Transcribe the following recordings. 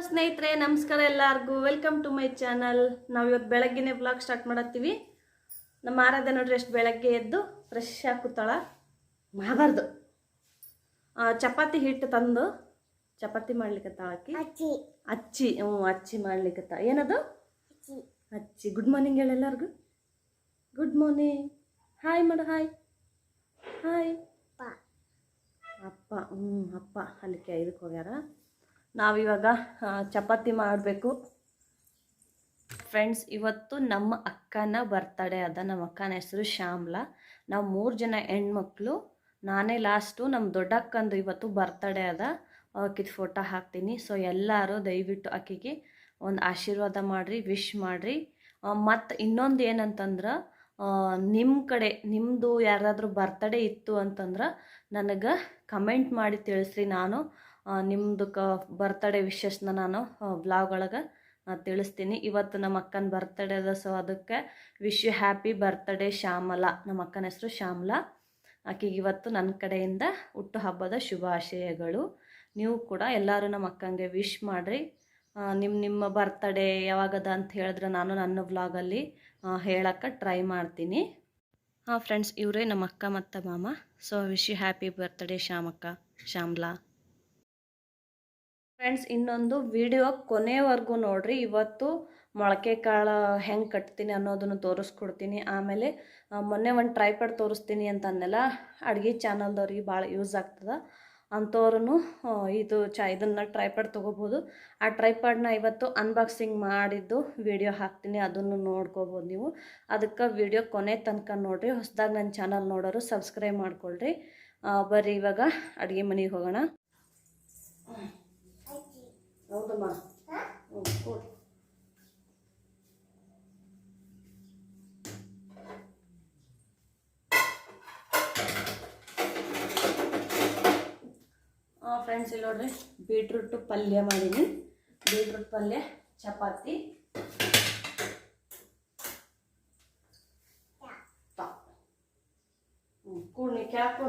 ಸ್ನೇಹಿತರೆ, ನಮಸ್ಕಾರ ಎಲ್ಲರಿಗೂ. Welcome to my channel. ನಾವು ಇವತ್ತು ಬೆಳಗ್ಗೆನೇ ವ್ಲಾಗ್ ಸ್ಟಾರ್ಟ್ ಮಾಡತ್ತೀವಿ. ನಮ್ಮ ಆರಾಧ್ಯ ನೋಡ್ರಿ ಎಷ್ಟು ಬೆಳಗ್ಗೆ ಎದ್ದು ಫ್ರೆಶ್ ಆಗಿ ಕೂತಾಳ. ಮಾಡಬಾರ್ದು. ಚಪಾತಿ ಹಿಟ್ಟು ತಂದು ಚಪಾತಿ ಮಾಡ್ಲಿಕ್ಕತ್ತಾಳ ಆಕಿ. ಅಚ್ಚಿ ಮಾಡ್ಲಿಕ್ಕತ್ತ. ಏನದು ಅಚ್ಚಿ. ಗುಡ್ ಮಾರ್ನಿಂಗ್ ಹೇಳಿ ಎಲ್ಲರಿಗೂ. Good morning. ಹಾಯ್ ಮಾಡು. Hi hi. ಅಪ್ಪ ಅಪ್ಪ ಅಲ್ಲಿಕ್ಕೆ ಇದಕ್ಕೆ ಹೋಗ್ಯಾರ. ನಾವಿವಾಗ ಚಪಾತಿ ಮಾಡಬೇಕು. ಫ್ರೆಂಡ್ಸ್, ಇವತ್ತು ನಮ್ಮ ಅಕ್ಕನ ಬರ್ತಡೇ ಅದ. ನಮ್ಮ ಅಕ್ಕನ ಹೆಸರು ಶ್ಯಾಮ್ಲಾ. ನಾವು 3 ಜನ ಹೆಣ್ಮಕ್ಳು, ನಾನೇ ಲಾಸ್ಟು. ನಮ್ಮ ದೊಡ್ಡಕ್ಕಂದು ಇವತ್ತು ಬರ್ತಡೇ ಅದ. ಆಕಿದ ಫೋಟೋ ಹಾಕ್ತೀನಿ. ಸೊ ಎಲ್ಲರೂ ದಯವಿಟ್ಟು ಆಕಿಗೆ ಒಂದು ಆಶೀರ್ವಾದ ಮಾಡಿರಿ, ವಿಶ್ ಮಾಡಿರಿ. ಮತ್ತು ಇನ್ನೊಂದು ಏನಂತಂದ್ರೆ, ನಿಮ್ಮ ಕಡೆ ನಿಮ್ಮದು ಯಾರಾದರೂ ಬರ್ತಡೇ ಇತ್ತು ಅಂತಂದ್ರೆ ನನಗೆ ಕಮೆಂಟ್ ಮಾಡಿ ತಿಳಿಸ್ರಿ. ನಾನು ನಿಮ್ಮದು ಬರ್ತಡೇ ವಿಶಸ್ನ ನಾನು ವ್ಲಾಗ್ ಒಳಗೆ ತಿಳಿಸ್ತೀನಿ. ಇವತ್ತು ನಮ್ಮ ಅಕ್ಕನ ಬರ್ತಡೇ ಅದ. ಸೊ ಅದಕ್ಕೆ wish you happy birthday Shyamala. ನಮ್ಮ ಅಕ್ಕನ ಹೆಸರು ಶ್ಯಾಮಲಾ. ಆಕೆಗೆ ಇವತ್ತು ನನ್ನ ಕಡೆಯಿಂದ ಹುಟ್ಟುಹಬ್ಬದ ಶುಭಾಶಯಗಳು. ನೀವು ಕೂಡ ಎಲ್ಲರೂ ನಮ್ಮ ಅಕ್ಕಂಗೆ ವಿಶ್ ಮಾಡಿರಿ. ನಿಮ್ಮ ಬರ್ತಡೇ ಯಾವಾಗದ ಅಂತ ಹೇಳಿದ್ರೆ ನಾನು ನನ್ನ ವ್ಲಾಗಲ್ಲಿ ಹೇಳೋಕ್ಕೆ ಟ್ರೈ ಮಾಡ್ತೀನಿ. ಫ್ರೆಂಡ್ಸ್, ಇವರೇ ನಮ್ಮ ಅಕ್ಕ ಮತ್ತು ಮಾಮ. So wish you happy birthday Shyamla. Friends, ಇನ್ನೊಂದು ವಿಡಿಯೋ ಕೊನೆವರೆಗೂ ನೋಡಿರಿ. ಇವತ್ತು ಮೊಳಕೆ ಕಾಳು ಹೆಂಗೆ ಕಟ್ತೀನಿ ಅನ್ನೋದನ್ನು ತೋರಿಸ್ಕೊಡ್ತೀನಿ. ಆಮೇಲೆ ಮೊನ್ನೆ ಒಂದು ಟ್ರೈಪಾಡ್ ತೋರಿಸ್ತೀನಿ ಅಂತ ಅಂದೆಲ್ಲ, ಅಡುಗೆ ಚಾನಲ್ದವ್ರಿಗೆ ಭಾಳ ಯೂಸ್ ಆಗ್ತದೆ ಅಂಥವ್ರೂ ಇದನ್ನು ಟ್ರೈಪಾಡ್ ತೊಗೋಬೋದು. ಆ ಟ್ರೈಪಾಡ್ನ ಇವತ್ತು ಅನ್ಬಾಕ್ಸಿಂಗ್ ಮಾಡಿದ್ದು ವಿಡಿಯೋ ಹಾಕ್ತೀನಿ, ಅದನ್ನು ನೋಡ್ಕೋಬೋದು ನೀವು. ಅದಕ್ಕೆ ವಿಡಿಯೋ ಕೊನೆ ತನಕ ನೋಡಿರಿ. ಹೊಸದಾಗಿ ನನ್ನ ಚಾನಲ್ ನೋಡೋರು ಸಬ್ಸ್ಕ್ರೈಬ್ ಮಾಡ್ಕೊಳ್ರಿ. ಬರ್ರಿ ಇವಾಗ ಅಡುಗೆ ಮನೆಗೆ ಹೋಗೋಣ. ಹೌದಮ್ಮ. ಕೊಡು. ಫ್ರೆಂಡ್ಸ್, ಇಲ್ಲಿ ನೋಡ್ರಿ ಬೀಟ್ರೂಟ್ ಪಲ್ಯ ಮಾಡೀನಿ. ಬೀಟ್ರೂಟ್ ಪಲ್ಯ, ಚಪಾತಿ, ಕೂಡ್ನಿ ಕ್ಯಾಕು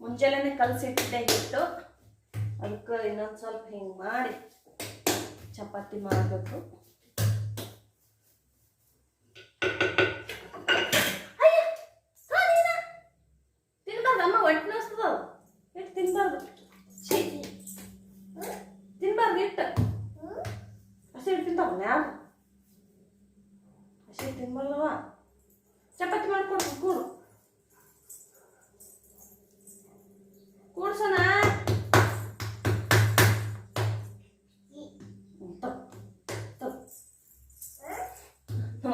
ಮುಂಜಾನೆ ಕಲಸಿಟ್ಟಿದ್ದೆ ಹಿಟ್ಟು. ಅದಕ್ಕೆ ಇನ್ನೊಂದು ಸ್ವಲ್ಪ ಹಿಂಗೆ ಮಾಡಿ ಚಪಾತಿ ಮಾಡಬೇಕು. ತಿನ್ಬಾರ್ದು ಅಮ್ಮ, ಹೊಟ್ಟೆ ನೋಸ್ತದ. ಹಿಟ್ಟು ತಿನ್ಬಾರ್ದು. ತಿನ್ಬಾರ್ದು ಹಿಟ್ಟು. ಹಸಿ ಹಿಟ್ಟು ತಿಂತಾವ ಯಾರು? ಹಸಿ ಹಿಟ್ಟು ತಿನ್ಬಾರ್ದವ. ಚಪಾತಿ ಮಾಡ್ಕೊಡ್ತು. ಕೂಡು ಕೂಡ್ಸೋಣ.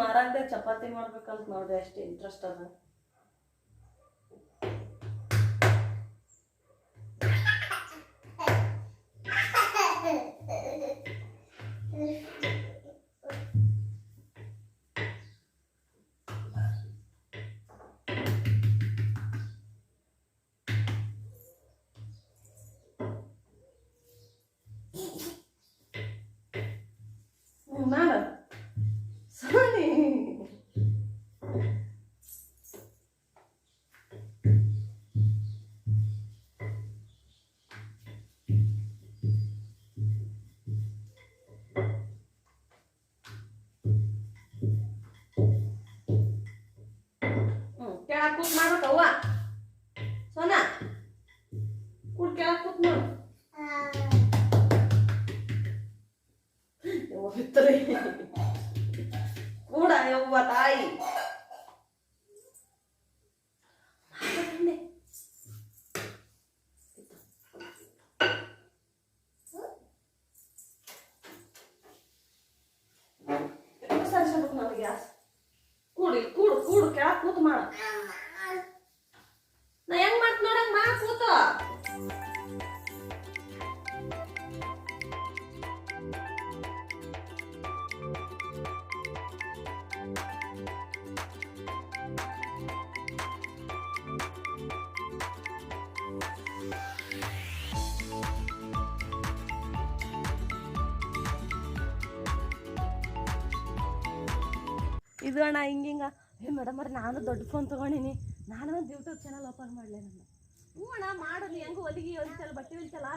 ಆರಾಧ್ಯ ಚಪಾತಿ ಮಾಡ್ಬೇಕಂತ ನೋಡ್ದೆ, ಅಷ್ಟು ಇಂಟ್ರೆಸ್ಟ್ ಅದ. ಮಾಡ ಸೋನಿ. ಕೆಳಗೆ ಕೂತ್ ಮಾಡ್ಬೇಕವ್ವ. ಸೋನಾ ಕೂಡ್ ಕೆಳಗೆ ಕೂತ್ ಮಾಡು. ಕೂಡ ಯವ್ವ ತಾಯಿ. ನೋಡಿ ಗ್ಯಾಸ್. ಕೂಡಿ ಕೂಡು ಕೂಡು ಕೆಳಗೆ ಕೂತು ಮಾಡ. ನಾ ಹೆಂಗ್ ಮಾತ್ ನೋಡಂಗ್ ಮಾ ಕೂತು. ಇದು ಅಣ್ಣ ಹಿಂಗಿಂಗ. ಮೇಡಮ್ ಅವ್ರೆ, ನಾನು ದೊಡ್ಡ ಫೋನ್ ತೊಗೊಂಡಿನಿ, ನಾನು ಒಂದು ಯೂಟ್ಯೂಬ್ ಚಾನಲ್ ಓಪನ್ ಮಾಡಲಿ ನನ್ನ. ಅಣ್ಣ ಮಾಡೋದು ಹೆಂಗೆ ಹೊಲಿಗೆ ಹೊಲಿತಲ್ಲ, ಬಟ್ಟೆ ಹೊಲಿತಲ್ಲ,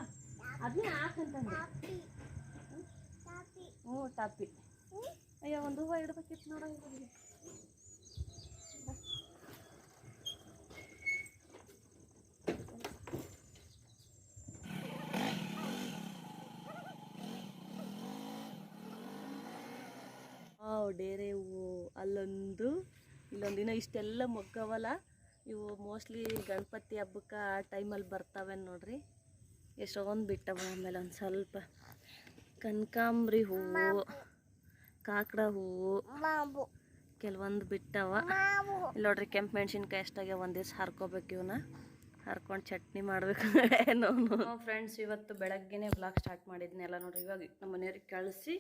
ಅದನ್ನೇ ಹಾಕಂತಂದೆ. ಹ್ಞೂ ಟಾಪಿ. ಅಯ್ಯೋ ಒಂದು ಹೂವು ಇಡ್ಬೇಕಿತ್ತು ನೋಡ. ಡೇರೆ ಹೂವು ಅಲ್ಲೊಂದು ಇಲ್ಲೊಂದು ದಿನ ಇಷ್ಟೆಲ್ಲ ಮೊಗ್ಗವಲ್ಲ. ಇವು ಮೋಸ್ಟ್ಲಿ ಗಣಪತಿ ಹಬ್ಬಕ್ಕೆ ಆ ಟೈಮಲ್ಲಿ ಬರ್ತವೆ ನೋಡ್ರಿ. ಎಷ್ಟೊಂದು ಬಿಟ್ಟವ. ಆಮೇಲೆ ಒಂದು ಸ್ವಲ್ಪ ಕನಕಾಂಬ್ರಿ ಹೂವು, ಕಾಕಡ ಹೂವು ಕೆಲವೊಂದು ಬಿಟ್ಟವ. ಇಲ್ಲಿ ನೋಡ್ರಿ ಕೆಂಪು ಮೆಣಸಿನ್ಕಾಯಿ ಎಷ್ಟಾಗ್ಯಾವ. ಒಂದು ದಿವ್ಸ ಹರ್ಕೋಬೇಕು. ಇವನ್ನ ಹರ್ಕೊಂಡು ಚಟ್ನಿ ಮಾಡಬೇಕು. ಏನೋ ಫ್ರೆಂಡ್ಸ್, ಇವತ್ತು ಬೆಳಗ್ಗೆನೇ ಬ್ಲಾಗ್ ಸ್ಟಾರ್ಟ್ ಮಾಡಿದ್ನಿ ಎಲ್ಲ ನೋಡ್ರಿ. ಇವಾಗ ನಮ್ಮ ಮನೆಯವ್ರಿಗೆ ಕಳಿಸಿ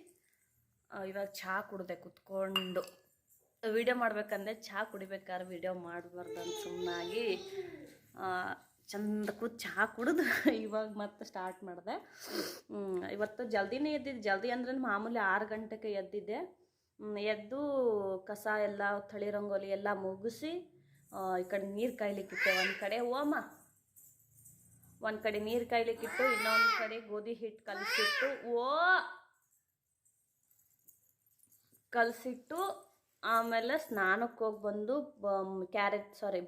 ಇವಾಗ ಚಹಾ ಕುಡ್ದೆ ಕುತ್ಕೊಂಡು. ವಿಡಿಯೋ ಮಾಡ್ಬೇಕಂದ್ರೆ ಚಹಾ ಕುಡಿಬೇಕಾದ್ರೆ ವಿಡಿಯೋ ಮಾಡಬಾರ್ದು ಅಂತ ಸುಮ್ಮನಾಗಿ ಚಂದ ಕೂತ್ ಚಹಾ ಕುಡಿದು ಇವಾಗ ಮತ್ತೆ ಸ್ಟಾರ್ಟ್ ಮಾಡಿದೆ. ಇವತ್ತು ಜಲ್ದಿನೇ ಎದ್ದಿದ್ದೆ. ಜಲ್ದಿ ಅಂದ್ರೆ ಮಾಮೂಲಿ 6 ಗಂಟೆಗೆ ಎದ್ದಿದ್ದೆ. ಎದ್ದು ಕಸ ಎಲ್ಲ ಥಳಿ ರಂಗೋಲಿ ಎಲ್ಲ ಮುಗಿಸಿ ಈ ಕಡೆ ನೀರು ಕಾಯ್ಲಿಕ್ಕಿಟ್ಟೆ. ಒಂದು ಕಡೆ ಒಂದು ಕಡೆ ನೀರು ಕಾಯ್ಲಿಕ್ಕಿಟ್ಟು, ಇನ್ನೊಂದು ಕಡೆ ಗೋಧಿ ಹಿಟ್ಟು ಕಲಸಿಟ್ಟು ಆಮೇಲೆ ಸ್ನಾನಕ್ಕೆ ಹೋಗಿ ಬಂದು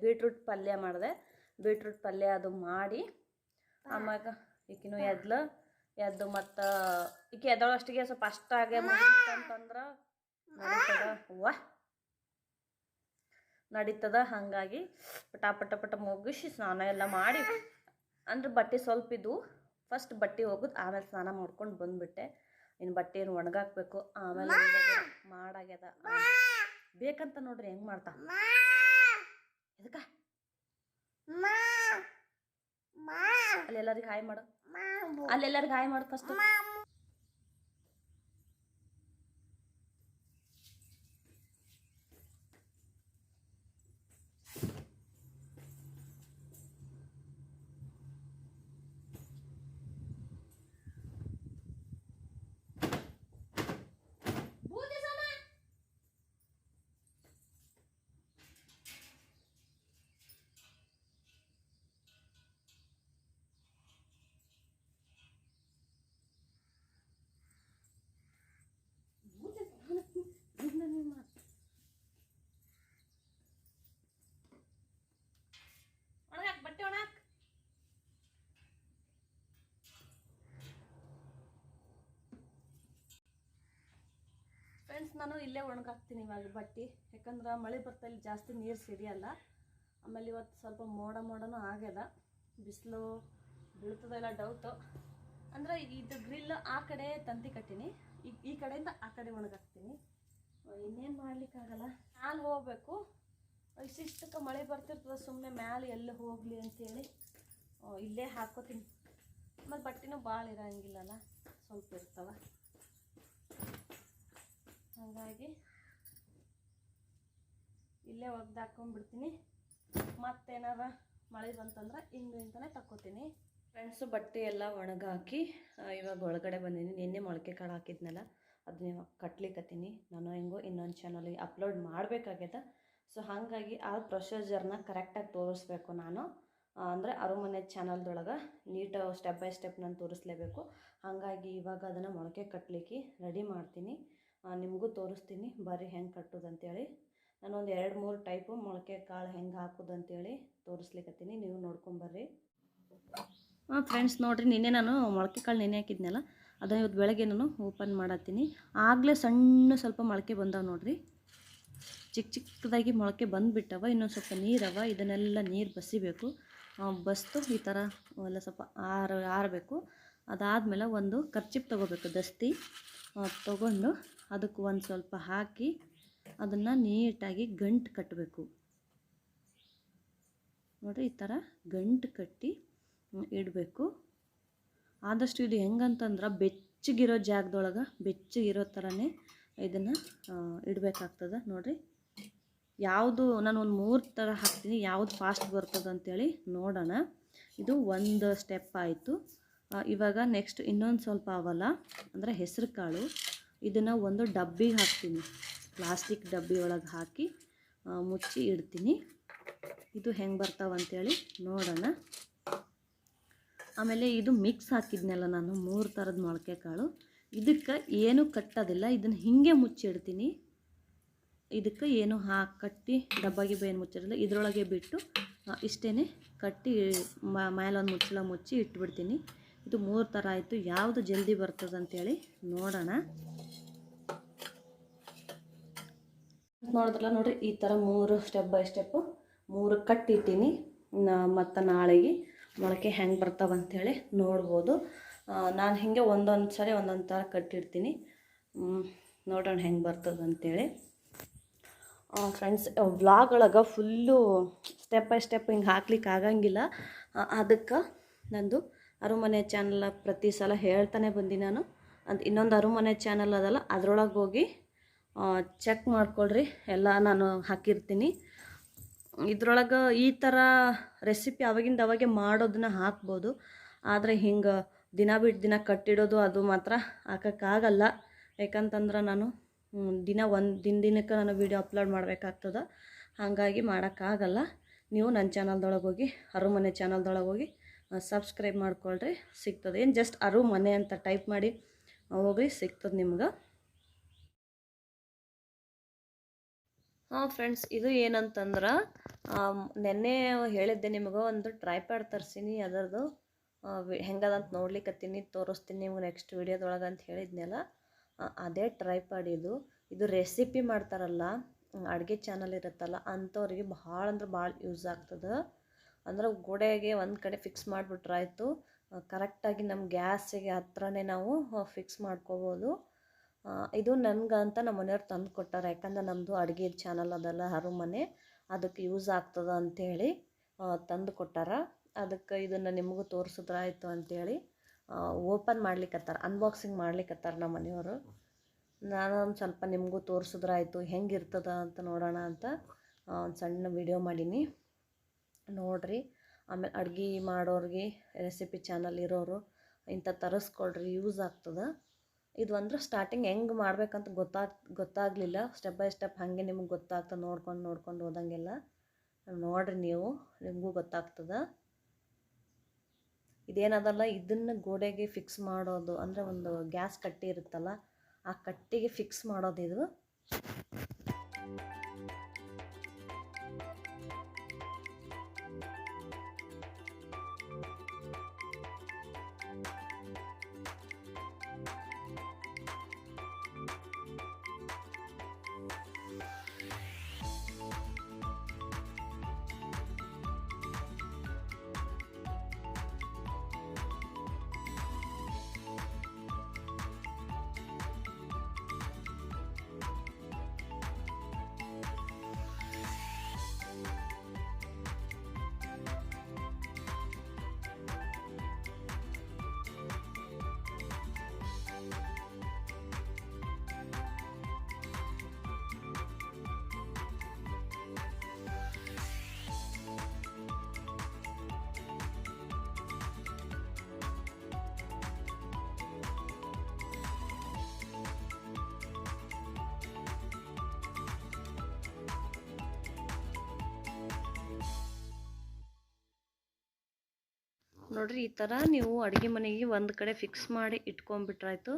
ಬೀಟ್ರೂಟ್ ಪಲ್ಯ ಮಾಡಿದೆ. ಬೀಟ್ರೂಟ್ ಪಲ್ಯ ಅದು ಮಾಡಿ ಆಮ್ಯಾಗ ಈಕಿನೂ ಎದ್ದು ಮತ್ತು ಈಕೆ ಎದ್ದೋಳಷ್ಟಿಗೆ ಸ್ವಲ್ಪ ಅಷ್ಟಾಗೆ ಮುಗಿತಂತಂದ್ರೆ ನಡೀತದ. ಹಾಗಾಗಿ ಪಟ ಮುಗಿಸಿ ಸ್ನಾನ ಎಲ್ಲ ಮಾಡಿ, ಅಂದ್ರೆ ಬಟ್ಟೆ ಸ್ವಲ್ಪ ಇದ್ದು ಫಸ್ಟ್ ಬಟ್ಟೆ ಹೋಗೋದು, ಆಮೇಲೆ ಸ್ನಾನ ಮಾಡ್ಕೊಂಡು ಬಂದುಬಿಟ್ಟೆ. ಇನ್ನು ಬಟ್ಟೆ ಏನು ಒಣಗಾಕ್ಬೇಕು. ಆಮೇಲೆ ಮಾಡಾಗ್ಯದ ಬೇಕಂತ ನೋಡ್ರಿ ಹೆಂಗೆ ಮಾಡ್ತಾ. ಎದಕ್ಕ ಅಲ್ಲೆಲ್ಲರಿಗೆ ಹಾಯ್ ಮಾಡು. ಅಲ್ಲೆಲ್ಲರಿಗೆ ಹಾಯ್ ಮಾಡು ಫಸ್ಟ್. ಬಟ್ಟೆ ಒಣಾಕ್. ಫ್ರೆಂಡ್ಸ್, ನಾನು ಇಲ್ಲೇ ಒಣಗಾಕ್ತೀನಿ ಇವಾಗ ಬಟ್ಟೆ. ಯಾಕಂದ್ರೆ ಮಳೆ ಬರ್ತಾ ಇಲ್ಲಿ ಜಾಸ್ತಿ ನೀರು ಸಿಡಿಯಲ್ಲ. ಆಮೇಲೆ ಇವತ್ತು ಸ್ವಲ್ಪ ಮೋಡನೂ ಆಗ್ಯದ. ಬಿಸಿಲು ಬೀಳ್ತದೆಲ್ಲ ಡೌಟು. ಅಂದ್ರೆ ಇದು ಗ್ರಿಲ್ ಆ ಕಡೆ ತಂತಿ ಕಟ್ಟಿನಿ, ಈ ಕಡೆಯಿಂದ ಆ ಕಡೆ ಒಣಗಾಕ್ತೀನಿ. ಇನ್ನೇನು ಮಾಡ್ಲಿಕ್ಕಾಗಲ್ಲ. ಮ್ಯಾಲೆ ಹೋಗ್ಬೇಕು. ಇಷ್ಟಕ್ಕೆ ಮಳೆ ಬರ್ತಿರ್ತದೆ. ಸುಮ್ಮನೆ ಮ್ಯಾಲೆ ಎಲ್ಲಿ ಹೋಗಲಿ ಅಂತೇಳಿ ಇಲ್ಲೇ ಹಾಕೋತೀನಿ. ಆಮೇಲೆ ಬಟ್ಟೆನೂ ಭಾಳ ಇರೋಂಗಿಲ್ಲಲ್ಲ, ಸ್ವಲ್ಪ ಇರ್ತವೆ. ಹಾಗಾಗಿ ಇಲ್ಲೇ ಒಗ್ದು ಹಾಕ್ಕೊಂಡ್ಬಿಡ್ತೀನಿ. ಮತ್ತೇನಾರ ಮಳೆ ಬಂತಂದ್ರೆ ಇಂತಾನೆ ತಕ್ಕೋತೀನಿ. ಫ್ರೆಂಡ್ಸು, ಬಟ್ಟೆ ಎಲ್ಲ ಒಣಗಾಕಿ ಇವಾಗ ಒಳಗಡೆ ಬಂದೀನಿ. ನಿನ್ನೆ ಮೊಳಕೆ ಕಾಳು ಹಾಕಿದ್ನಲ್ಲ, ಅದನ್ನ ಕಟ್ಲಿಕ್ಕತ್ತೀನಿ. ನಾನು ಹೆಂಗೋ ಇನ್ನೊಂದು ಚಾನಲಿಗೆ ಅಪ್ಲೋಡ್ ಮಾಡಬೇಕಾಗ್ಯದ. ಸೊ ಹಾಗಾಗಿ ಆ ಪ್ರೊಸೀಜರ್ನ ಕರೆಕ್ಟಾಗಿ ತೋರಿಸ್ಬೇಕು ನಾನು. ಅಂದರೆ ಅರಮನೆ ಚಾನಲ್ದೊಳಗೆ ನೀಟಾಗಿ ಸ್ಟೆಪ್ ಬೈ ಸ್ಟೆಪ್ ನಾನು ತೋರಿಸ್ಲೇಬೇಕು. ಹಾಗಾಗಿ ಇವಾಗ ಅದನ್ನು ಮೊಳಕೆ ಕಟ್ಟಲಿಕ್ಕೆ ರೆಡಿ ಮಾಡ್ತೀನಿ. ನಿಮಗೂ ತೋರಿಸ್ತೀನಿ ಬರ್ರಿ ಹೆಂಗೆ ಕಟ್ಟೋದಂತೇಳಿ. ನಾನೊಂದು 2-3 ಟೈಪು ಮೊಳಕೆ ಕಾಳು ಹೆಂಗೆ ಹಾಕೋದಂತೇಳಿ ತೋರಿಸ್ಲಿಕ್ಕತ್ತೀನಿ. ನೀವು ನೋಡ್ಕೊಂಬರ್ರಿ. ಫ್ರೆಂಡ್ಸ್ ನೋಡಿರಿ, ನಿನ್ನೆ ನಾನು ಮೊಳಕೆ ಕಾಳು ನೆನೆ ಹಾಕಿದ್ನಲ್ಲ, ಅದನ್ನು ಇವತ್ತು ಬೆಳಗ್ಗೆ ನಾನು ಓಪನ್ ಮಾಡತ್ತೀನಿ. ಆಗಲೇ ಸಣ್ಣ ಸ್ವಲ್ಪ ಮೊಳಕೆ ಬಂದಾವೆ ನೋಡಿರಿ. ಚಿಕ್ಕದಾಗಿ ಮೊಳಕೆ ಬಂದುಬಿಟ್ಟವ. ಇನ್ನೊಂದು ಸ್ವಲ್ಪ ನೀರವ. ಇದನ್ನೆಲ್ಲ ನೀರು ಬಸಿಬೇಕು. ಬಸ್ತು ಈ ಥರ ಎಲ್ಲ ಸ್ವಲ್ಪ ಆರಬೇಕು. ಅದಾದಮೇಲೆ ಒಂದು ಕರ್ಚಿಪ್ ತೊಗೋಬೇಕು, ದಸ್ತಿ ತೊಗೊಂಡು ಅದಕ್ಕೆ ಒಂದು ಸ್ವಲ್ಪ ಹಾಕಿ ಅದನ್ನು ನೀಟಾಗಿ ಗಂಟು ಕಟ್ಟಬೇಕು. ನೋಡಿರಿ, ಈ ಥರ ಗಂಟು ಕಟ್ಟಿ ಇಡಬೇಕು. ಆದಷ್ಟು ಇದು ಹೆಂಗಂತಂದ್ರೆ ಬೆಚ್ಚಗಿರೋ ಜಾಗದೊಳಗೆ ಬೆಚ್ಚಗಿರೋ ಥರನೇ ಇದನ್ನು ಇಡಬೇಕಾಗ್ತದೆ. ನೋಡಿರಿ, ಯಾವುದು ನಾನು ಒಂದು 3 ಥರ ಹಾಕ್ತೀನಿ, ಯಾವುದು ಫಾಸ್ಟ್ ಬರ್ತದೆ ಅಂತೇಳಿ ನೋಡೋಣ. ಇದು ಒಂದು ಸ್ಟೆಪ್ ಆಯಿತು. ಇವಾಗ ನೆಕ್ಸ್ಟ್ ಇನ್ನೊಂದು ಸ್ವಲ್ಪ ಅವಲ್ಲ, ಅಂದರೆ ಹೆಸರು ಕಾಳು. ಇದನ್ನು ಒಂದು ಡಬ್ಬಿಗೆ ಹಾಕ್ತೀನಿ. ಪ್ಲಾಸ್ಟಿಕ್ ಡಬ್ಬಿ ಒಳಗೆ ಹಾಕಿ ಮುಚ್ಚಿ ಇಡ್ತೀನಿ. ಇದು ಹೆಂಗೆ ಬರ್ತಾವಂತೇಳಿ ನೋಡೋಣ. ಆಮೇಲೆ ಇದು ಮಿಕ್ಸ್ ಹಾಕಿದ್ನಲ್ಲ ನಾನು 3 ಥರದ ಮೊಳಕೆ ಕಾಳು, ಇದಕ್ಕೆ ಏನು ಕಟ್ಟೋದಿಲ್ಲ, ಇದನ್ನು ಹೀಗೆ ಮುಚ್ಚಿಡ್ತೀನಿ. ಇದಕ್ಕೆ ಏನು ಕಟ್ಟಿ ಡಬ್ಬಾಗಿ ಏನು ಮುಚ್ಚಿರಲ್ಲ, ಇದರೊಳಗೆ ಬಿಟ್ಟು ಇಷ್ಟೇ ಕಟ್ಟಿ ಮೇಲೊಂದು ಮುಚ್ಚಳ ಮುಚ್ಚಿ ಇಟ್ಬಿಡ್ತೀನಿ. ಇದು 3 ಥರ ಆಯಿತು. ಯಾವುದು ಜಲ್ದಿ ಬರ್ತದೆ ಅಂತೇಳಿ ನೋಡೋಣ. ನೋಡಿದ್ರಲ್ಲ ನೋಡಿರಿ, ಈ ಥರ 3 ಸ್ಟೆಪ್ ಬೈ ಸ್ಟೆಪ್ಪು 3 ಕಟ್ಟಿಟ್ಟೀನಿ. ಮತ್ತು ನಾಳೆಗೆ ಮೊಳಕೆ ಹೆಂಗೆ ಬರ್ತಾವೆ ಅಂಥೇಳಿ ನೋಡ್ಬೋದು. ನಾನು ಹೀಗೆ ಒಂದೊಂದು ಸರಿ ಒಂದೊಂದು ಥರ ಕಟ್ಟಿಡ್ತೀನಿ. ನೋಡೋಣ ಹೆಂಗೆ ಬರ್ತದೆ ಅಂಥೇಳಿ. Friends, vlog full step by step ಹಿಂಗೆ ಹಾಕ್ಲಿಕ್ಕೆ ಆಗಂಗಿಲ್ಲ. ಅದಕ್ಕೆ ನಂದು ಅರಮನೆ ಚಾನಲ್ ಪ್ರತಿ ಸಲ ಹೇಳ್ತಾನೆ ಬಂದು ನಾನು ಅದು ಇನ್ನೊಂದು ಅರಮನೆ ಚಾನಲ್ ಅದಲ್ಲ, ಅದರೊಳಗೆ ಹೋಗಿ ಚೆಕ್ ಮಾಡ್ಕೊಳ್ರಿ, ಎಲ್ಲ ನಾನು ಹಾಕಿರ್ತೀನಿ. ಇದ್ರೊಳಗೆ ಈ ಥರ ರೆಸಿಪಿ ಅವಾಗಿಂದ ಅವಾಗೆ ಮಾಡೋದನ್ನ ಹಾಕ್ಬೋದು. ಆದರೆ ಹಿಂಗೆ ದಿನ ಬಿಟ್ಟು ದಿನ ಕಟ್ಟಿಡೋದು ಅದು ಮಾತ್ರ ಹಾಕೋಕ್ಕಾಗಲ್ಲ. ಯಾಕಂತಂದ್ರೆ ನಾನು ದಿನಕ್ಕೆ ನಾನು ವೀಡಿಯೋ ಅಪ್ಲೋಡ್ ಮಾಡಬೇಕಾಗ್ತದೆ. ಹಾಗಾಗಿ ಮಾಡೋಕ್ಕಾಗಲ್ಲ. ನೀವು ನನ್ನ ಚಾನಲ್ದೊಳಗೆ ಹೋಗಿ, ಅರಮನೆ ಚಾನಲ್ದೊಳಗೆ ಹೋಗಿ ಸಬ್ಸ್ಕ್ರೈಬ್ ಮಾಡ್ಕೊಳ್ರಿ, ಸಿಗ್ತದೆ. ಏನು ಜಸ್ಟ್ ಅರಮನೆ ಅಂತ ಟೈಪ್ ಮಾಡಿ ಹೋಗ್ರಿ, ಸಿಗ್ತದೆ ನಿಮ್ಗೆ. ಫ್ರೆಂಡ್ಸ್, ಇದು ಏನಂತಂದ್ರೆ ನೆನ್ನೆ ಹೇಳಿದ್ದೆ ನಿಮಗೆ, ಒಂದು ಟ್ರೈಪ್ಯಾಡ್ ತರಿಸೀನಿ. ಅದರದ್ದು ಹೆಂಗದಂತ ನೋಡ್ಲಿಕ್ಕತ್ತೀನಿ, ತೋರಿಸ್ತೀನಿ ನಿಮ್ಗೆ ನೆಕ್ಸ್ಟ್ ವೀಡಿಯೋದೊಳಗೆ ಅಂತ ಹೇಳಿದ್ನಲ್ಲ. ಅದೇ ಟ್ರೈಪ್ಯಾಡ್ ಇದು ರೆಸಿಪಿ ಮಾಡ್ತಾರಲ್ಲ, ಅಡುಗೆ ಚಾನಲ್ ಇರುತ್ತಲ್ಲ ಅಂಥವ್ರಿಗೆ ಭಾಳ ಅಂದ್ರೆ ಭಾಳ ಯೂಸ್ ಆಗ್ತದೆ. ಅಂದ್ರೆ ಗೋಡೆಗೆ ಒಂದು ಕಡೆ ಫಿಕ್ಸ್ ಮಾಡಿಬಿಟ್ರಾಯ್ತು, ಕರೆಕ್ಟಾಗಿ ನಮ್ಮ ಗ್ಯಾಸಿಗೆ ಹತ್ರನೇ ನಾವು ಫಿಕ್ಸ್ ಮಾಡ್ಕೋಬೋದು. ಇದು ನನಗಂತ ನಮ್ಮ ಮನೆಯವ್ರು ತಂದು ಕೊಟ್ಟಾರೆ. ಯಾಕಂದ್ರೆ ನಮ್ಮದು ಅಡುಗೆ ಚಾನಲ್ ಅದಲ್ಲ ಅರಮನೆ, ಅದಕ್ಕೆ ಯೂಸ್ ಆಗ್ತದೆ ಅಂಥೇಳಿ ತಂದು ಕೊಟ್ಟಾರ. ಅದಕ್ಕೆ ಇದನ್ನು ನಿಮಗೂ ತೋರಿಸಿದ್ರಾಯ್ತು ಅಂಥೇಳಿ ಓಪನ್ ಮಾಡ್ಲಿಕ್ಕತ್ತಾರ, ಅನ್ಬಾಕ್ಸಿಂಗ್ ಮಾಡ್ಲಿಕ್ಕತ್ತಾರ ನಮ್ಮ ಮನೆಯವರು. ನಾನು ಒಂದು ಸ್ವಲ್ಪ ನಿಮಗೂ ತೋರಿಸಿದ್ರಾಯ್ತು, ಹೆಂಗಿರ್ತದ ಅಂತ ನೋಡೋಣ ಅಂತ ಒಂದು ಸಣ್ಣ ವಿಡಿಯೋ ಮಾಡೀನಿ, ನೋಡಿರಿ. ಆಮೇಲೆ ಅಡುಗೆ ಮಾಡೋರಿಗೆ, ರೆಸಿಪಿ ಚಾನಲ್ ಇರೋರು ಇಂಥ ತರಿಸ್ಕೊಳ್ರಿ, ಯೂಸ್ ಆಗ್ತದೆ. ಇದು ಅಂದ್ರೆ ಸ್ಟಾರ್ಟಿಂಗ್ ಹೆಂಗೆ ಮಾಡ್ಬೇಕಂತ ಗೊತ್ತಾಗಲಿಲ್ಲ. ಸ್ಟೆಪ್ ಬೈ ಸ್ಟೆಪ್ ಹಾಗೆ ನಿಮ್ಗೆ ಗೊತ್ತಾಗ್ತದೆ, ನೋಡ್ಕೊಂಡು ಹೋದಂಗೆಲ್ಲ ನೋಡಿರಿ, ನಿಮಗೂ ಗೊತ್ತಾಗ್ತದೆ. ಇದೇನದಲ್ಲ, ಇದನ್ನು ಗೋಡೆಗೆ ಫಿಕ್ಸ್ ಮಾಡೋದು ಅಂದರೆ ಒಂದು ಗ್ಯಾಸ್ ಕಟ್ಟಿ ಇರುತ್ತಲ್ಲ, ಆ ಕಟ್ಟಿಗೆ ಫಿಕ್ಸ್ ಮಾಡೋದು ಇದು. ನೋಡಿರಿ, ಈ ಥರ ನೀವು ಅಡುಗೆ ಮನೆಗೆ ಒಂದು ಕಡೆ ಫಿಕ್ಸ್ ಮಾಡಿ ಇಟ್ಕೊಂಡ್ಬಿಟ್ರಾಯ್ತು.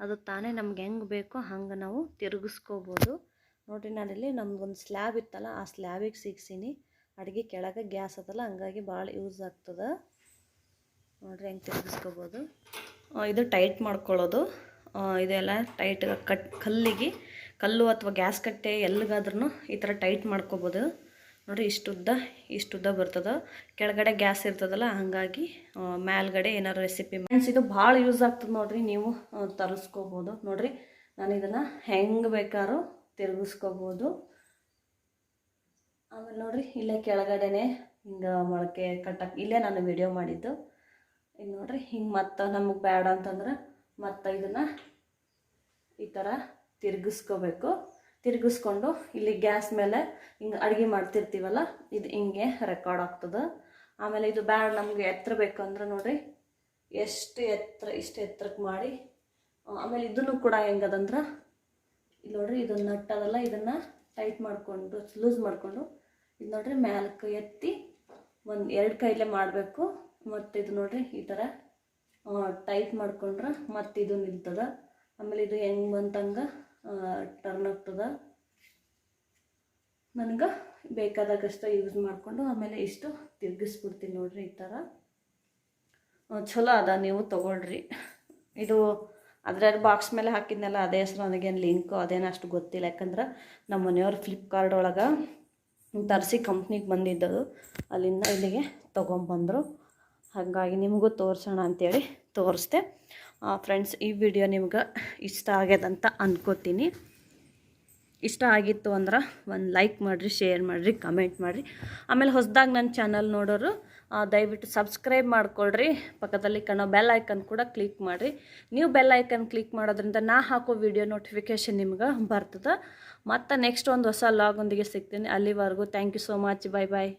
ಅದು ತಾನೇ ನಮ್ಗೆ ಹೆಂಗೆ ಬೇಕೋ ಹಂಗೆ ನಾವು ತಿರುಗಿಸ್ಕೋಬೋದು. ನೋಡಿರಿ, ನಾನಿಲ್ಲಿ ನಮ್ಗೊಂದು ಸ್ಲ್ಯಾಬ್ ಇತ್ತಲ್ಲ, ಆ ಸ್ಲ್ಯಾಬಿಗೆ ಸಿಗ್ಸೀನಿ. ಅಡುಗೆ ಕೆಳಗೆ ಗ್ಯಾಸ್ ಅದಲ್ಲ, ಹಂಗಾಗಿ ಭಾಳ ಯೂಸ್ ಆಗ್ತದೆ. ನೋಡಿರಿ ಹೆಂಗೆ ತಿರುಗಿಸ್ಕೋಬೋದು. ಇದು ಟೈಟ್ ಮಾಡ್ಕೊಳ್ಳೋದು. ಇದೆಲ್ಲ ಟೈಟ್ ಕಲ್ಲಿಗೆ, ಕಲ್ಲು ಅಥವಾ ಗ್ಯಾಸ್ ಕಟ್ಟೆ ಎಲ್ಲಿಗಾದ್ರೂ ಈ ಥರ ಟೈಟ್ ಮಾಡ್ಕೋಬೋದು. ನೋಡಿರಿ, ಇಷ್ಟುದ್ದ ಬರ್ತದೆ. ಕೆಳಗಡೆ ಗ್ಯಾಸ್ ಇರ್ತದಲ್ಲ, ಹಾಗಾಗಿ ಮೇಲ್ಗಡೆ ಏನಾರು ರೆಸಿಪಿ ಇದು ಭಾಳ ಯೂಸ್ ಆಗ್ತದೆ. ನೋಡಿರಿ, ನೀವು ತರಿಸ್ಕೋಬೋದು. ನೋಡಿರಿ, ನಾನು ಇದನ್ನು ಹೆಂಗೆ ಬೇಕಾದ್ರೂ ತಿರುಗಿಸ್ಕೋಬೋದು. ಆಮೇಲೆ ನೋಡಿರಿ, ಇಲ್ಲೇ ಕೆಳಗಡೆನೆ ಹಿಂಗೆ ಮೊಳಕೆ ಕಟ್ಟಕ್ಕೆ ಇಲ್ಲೇ ನಾನು ವಿಡಿಯೋ ಮಾಡಿದ್ದು. ಈಗ ನೋಡಿರಿ, ಹಿಂಗೆ ಮತ್ತೆ ನಮಗೆ ಬೇಡ ಅಂತಂದ್ರೆ ಮತ್ತೆ ಇದನ್ನು ಈ ಥರ ತಿರುಗಿಸ್ಕೊಂಡು ಇಲ್ಲಿ ಗ್ಯಾಸ್ ಮೇಲೆ ಹಿಂಗೆ ಅಡುಗೆ ಮಾಡ್ತಿರ್ತೀವಲ್ಲ, ಇದು ಹಿಂಗೆ ರೆಕಾರ್ಡ್ ಆಗ್ತದೆ. ಆಮೇಲೆ ಇದು ಬೇಡ ನಮಗೆ ಎತ್ತರ ಬೇಕಂದ್ರೆ ನೋಡಿರಿ, ಇಷ್ಟು ಎತ್ತರಕ್ಕೆ ಮಾಡಿ. ಆಮೇಲೆ ಇದನ್ನು ಕೂಡ ಹೆಂಗದಂದ್ರೆ, ಇಲ್ಲಿ ನೋಡಿರಿ, ಇದನ್ನು ನಟ್ಟದಲ್ಲ, ಇದನ್ನು ಟೈಟ್ ಮಾಡಿಕೊಂಡು ಲೂಸ್ ಮಾಡಿಕೊಂಡು ಇದು ನೋಡಿರಿ ಮ್ಯಾಲಕ್ಕೆ ಎತ್ತಿ 2 ಕೈಲೇ ಮಾಡಬೇಕು. ಮತ್ತು ಇದು ನೋಡಿರಿ ಈ ಥರ ಟೈಟ್ ಮಾಡ್ಕೊಂಡ್ರೆ ಮತ್ತೆ ಇದು ನಿಲ್ತದೆ. ಆಮೇಲೆ ಇದು ಹೆಂಗೆ ಬಂತಂಗೆ ಟರ್ನ್ ಆಗ್ತದೆ. ನನಗೆ ಬೇಕಾದಾಗಷ್ಟು ಯೂಸ್ ಮಾಡಿಕೊಂಡು ಆಮೇಲೆ ಇಷ್ಟು ತಿರುಗಿಸ್ಬಿಡ್ತೀನಿ ನೋಡ್ರಿ. ಈ ಥರ ಚಲೋ ಅದ, ನೀವು ತೊಗೊಳ್ರಿ. ಇದು ಅದರ ಬಾಕ್ಸ್ ಮೇಲೆ ಹಾಕಿದ್ನಲ್ಲ ಅದೇ ಹೆಸರು, ನನಗೇನು ಲಿಂಕು ಅದೇನು ಅಷ್ಟು ಗೊತ್ತಿಲ್ಲ. ಯಾಕಂದ್ರೆ ನಮ್ಮ ಮನೆಯವ್ರು ಫ್ಲಿಪ್ಕಾರ್ಟ್ ಒಳಗೆ ತರಿಸಿ ಕಂಪ್ನಿಗೆ ಬಂದಿದ್ದದು, ಅಲ್ಲಿಂದ ಇಲ್ಲಿಗೆ ತೊಗೊಂಬಂದರು. ಹಾಗಾಗಿ ನಿಮಗೂ ತೋರಿಸೋಣ ಅಂಥೇಳಿ ತೋರಿಸ್ದೆ. ಫ್ರೆಂಡ್ಸ್, ಈ ವಿಡಿಯೋ ನಿಮ್ಗೆ ಇಷ್ಟ ಆಗ್ಯದಂತ ಅಂದ್ಕೋತೀನಿ. ಇಷ್ಟ ಆಗಿತ್ತು ಅಂದ್ರೆ ಒಂದು ಲೈಕ್ ಮಾಡಿರಿ, ಶೇರ್ ಮಾಡಿರಿ, ಕಮೆಂಟ್ ಮಾಡಿರಿ. ಆಮೇಲೆ ಹೊಸದಾಗಿ ನನ್ನ ಚಾನಲ್ ನೋಡೋರು ದಯವಿಟ್ಟು ಸಬ್ಸ್ಕ್ರೈಬ್ ಮಾಡ್ಕೊಳ್ರಿ. ಪಕ್ಕದಲ್ಲಿ ಕಾಣೋ ಬೆಲ್ ಐಕನ್ ಕೂಡ ಕ್ಲಿಕ್ ಮಾಡಿರಿ. ನೀವು ಬೆಲ್ ಐಕನ್ ಕ್ಲಿಕ್ ಮಾಡೋದ್ರಿಂದ ನಾ ಹಾಕೋ ವಿಡಿಯೋ ನೋಟಿಫಿಕೇಷನ್ ನಿಮ್ಗೆ ಬರ್ತದೆ. ಮತ್ತು ನೆಕ್ಸ್ಟ್ ಒಂದು ಹೊಸ ಲಾಗೊಂದಿಗೆ ಸಿಗ್ತೀನಿ. ಅಲ್ಲಿವರೆಗೂ thank you so much. Bye bye.